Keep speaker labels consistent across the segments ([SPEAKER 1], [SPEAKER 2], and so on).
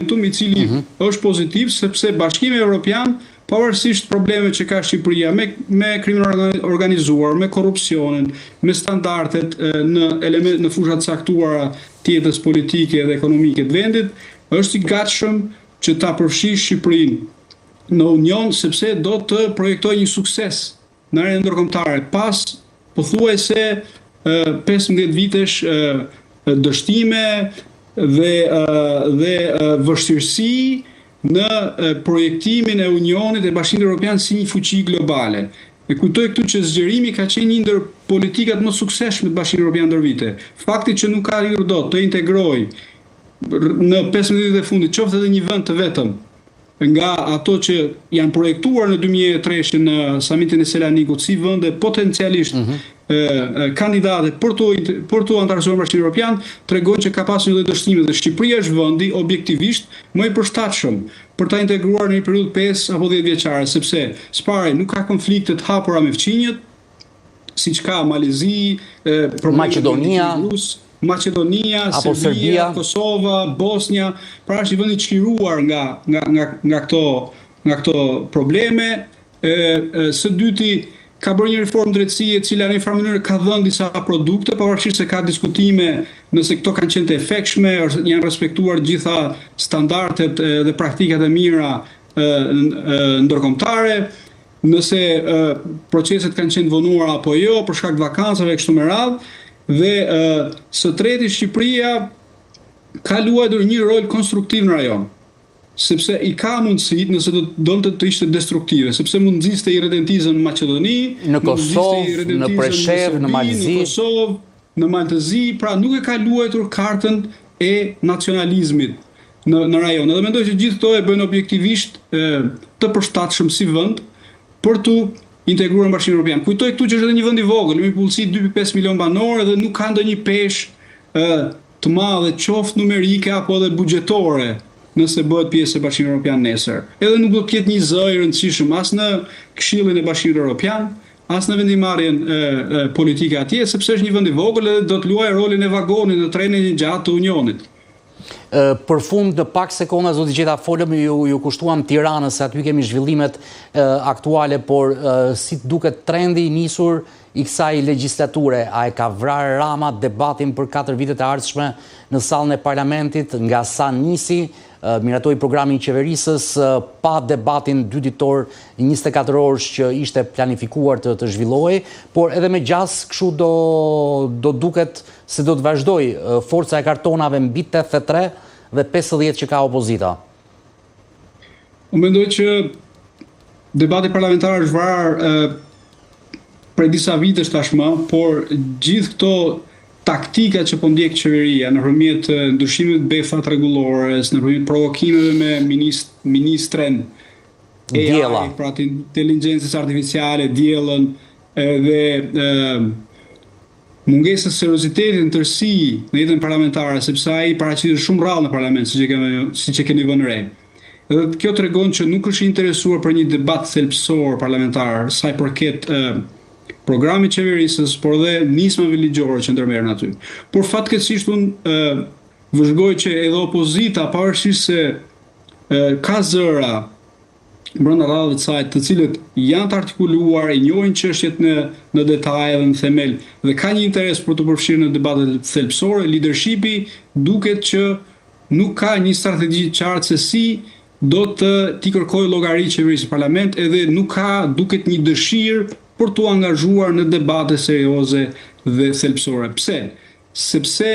[SPEAKER 1] momentum i cili është pozitiv sepse Bashkimi Evropian, pavarësisht problemeve që ka Shqipëria me krimin organizuar, me korrupsionin, me standardet në fushat caktuara tjetës politike dhe ekonomike të vendit, është i gatshëm që ta përfshijë Shqipërinë në Union sepse do të projektojë një sukses në arenën ndërkombëtare pas pothuajse 15 vitesh dështime dhe vështirësi në projektimin e Unionit e Bashkimit Evropian si një fuqi globale. E kujtoj këtu që zgjerimi ka qenë një ndër politikat më suksesshme të Bashkimit Evropian ndër vite. Fakti që nuk ka arritur dot të integrojë në 15 vitet e fundit qoftë edhe një vend të vetëm nga ato që janë projektuar në 2003 në samitin e Selanikut si vende potencialisht kandidate për të antarësuar në Bashkimin Evropian, tregon që ka pasur një dështime dhe Shqipëria është vendi objektivisht më i përshtatshëm për ta integruar në një periudhë 5 apo 10 vjeçare, sepse s'pari nuk ka konflikte të hapura me fqinjet, siç ka Malizi, Maqedonia, Serbia, Kosova, Bosnia, pra është i vendi çliruar nga këto probleme. Së dyti, ka bërë një reformë drejtësie e cila në një farë mënyrë ka dhënë disa produkte, pavarësisht se ka diskutime nëse këto kanë qenë të efektshme, janë respektuar gjitha standardet dhe praktikat e mira ndërkombëtare, nëse proceset kanë qenë vonuara apo jo për shkak të vakancave kështu me radhë. Dhe së treti, Shqipëria ka luajtur një rol konstruktiv në rajon, sepse i ka mundësit nëse donte të ishte destruktive, sepse mund nxiste irredentizëm në Maqedoni,
[SPEAKER 2] në Kosovë, në Preshevë, në Malzi,
[SPEAKER 1] në Kosovë, në Maltëzi, pra nuk e ka luajtur kartën e nacionalizmit në rajon. Dhe mendoj që gjithë këto e bëjnë objektivisht të përshtatshëm si vend për të integruar në Bashkimin Evropian. Kujtoj këtu që është edhe një vend i vogël, me popullsi 2.5 milion banor dhe nuk ka ndonjë peshë të madhe qoftë numerike apo edhe buxhetore nëse bëhet pjesë e Bashkimit Evropian nesër. Edhe nuk do të ketë një zë i rëndësishëm as në Këshillin e Bashkimit Evropian, as në vendimarrjen politike atje, sepse është një vend i vogël dhe do të luajë rolin e vagonit në trenin e gjatë të Unionit.
[SPEAKER 2] Për fund në pak sekonda, zoti Gjeta, folëm ju kushtuam Tiranës, se aty kemi zhvillimet aktuale, por si duket trendi i nisur i kësaj legjislature, a e ka vrarë Rama debatin për 4 vitet e ardhshme në sallën e parlamentit, nga sa nisi, miratoi programin i qeverisës pa debatin 2 ditor 24 orësh që ishte planifikuar të zhvillohej, por edhe me gjas kështu do duket se do të vazhdoj forca e kartonave mbi 83 dhe 50 që ka opozita.
[SPEAKER 1] Unë mendoj që debati parlamentar është vrarë prej disa vitesh tashmë, por gjithë këto taktika që po ndjek qeveria nëpërmjet ndryshimeve të befat rregullores, nëpërmjet provokimeve me ministren
[SPEAKER 2] Djella,
[SPEAKER 1] pra të inteligjencës artificiale, Djellën, dhe mungesës seriozitetit në tërësi në jetën parlamentare, sepse ai paraqitet shumë rrallë në parlament, siç e keni vënë re. Dhe kjo tregon që nuk është interesuar për një debat thelbësor parlamentar, sa i përket programit qeverisës, por dhe nismave ligjore që ndërmerren aty. Por fatkeqësisht unë vëzhgoj që edhe opozita, pavarësisht se ka zëra brenda radhave të saj, të cilët janë të artikuluar, i njohin çështjet në detaje dhe në themel, dhe ka një interes për të përfshirë në debatet thelbësore, leadershipi duket që nuk ka një strategji të qartë se si do t'i kërkojë llogari qeverisë në parlament, edhe nuk ka duket një dëshirë për t'u angazhuar në debate serioze dhe thelbësore. Pse? Sepse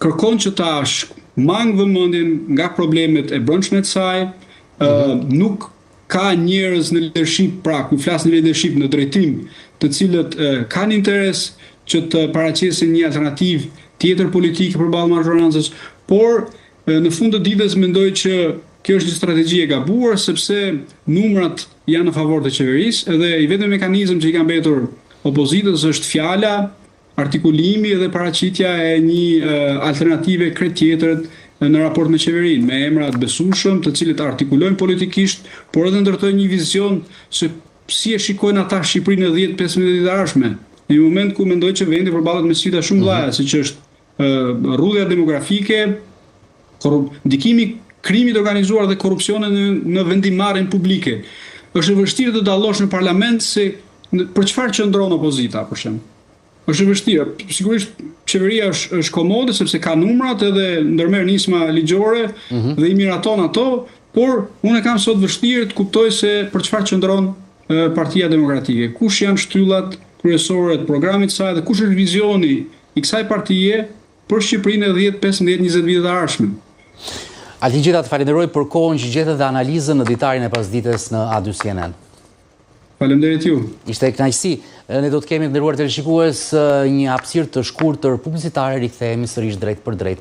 [SPEAKER 1] kërkon që ta mangë vëmendjen nga problemet e brendshme të saj, nuk ka njerëz në leadership, pra ku flas në leadership në drejtim, të cilët kanë interes që të paraqesin një alternativë tjetër politike përballë mazhorancës, por në fund të ditës mendoj që kjo është një strategji e gabuar, sepse numrat janë në favor të qeverisë, edhe i vetëm mekanizëm që i ka mbetur opozitës është fjala, artikulimi dhe paraqitja e një alternative krejt tjetër në raport me qeverinë, me emra të besueshëm, të cilët artikulojnë politikisht, por edhe ndërtojnë një vizion se si e shikojnë ata Shqipërinë në 10-15 vitet e ardhshme. Në një moment ku mendoj që vendi përballet me sfida shumë mëdha, siç është rrugëja demografike, ndikimi krimit organizuar dhe korrupsionit në vendimarrjen publike. Është e vështirë të dallosh në parlament se për çfarë qëndron opozita, për shembull. Është e vështirë. Sigurisht qeveria është komode sepse ka numrat edhe ndërmerr nisma ligjore dhe i miraton ato, por unë kam sot vështirë të kuptoj se për çfarë qëndron Partia Demokratike. Kush janë shtyllat kryesore të programit të saj dhe kush është vizioni i kësaj partie për Shqipërinë e 10, 15, 20 vitet e ardhshme.
[SPEAKER 2] Altin Gjeta, të falenderoj për kohën që gjetët dhe analizën në ditarin e pasdites në A2 CNN.
[SPEAKER 1] Faleminderit ju.
[SPEAKER 2] Ishte kënaqësi. Ne do të kemi të nderuar teleshikues një hapësirë të shkurtër publicitare, rikthehemi sërish drejt për drejt.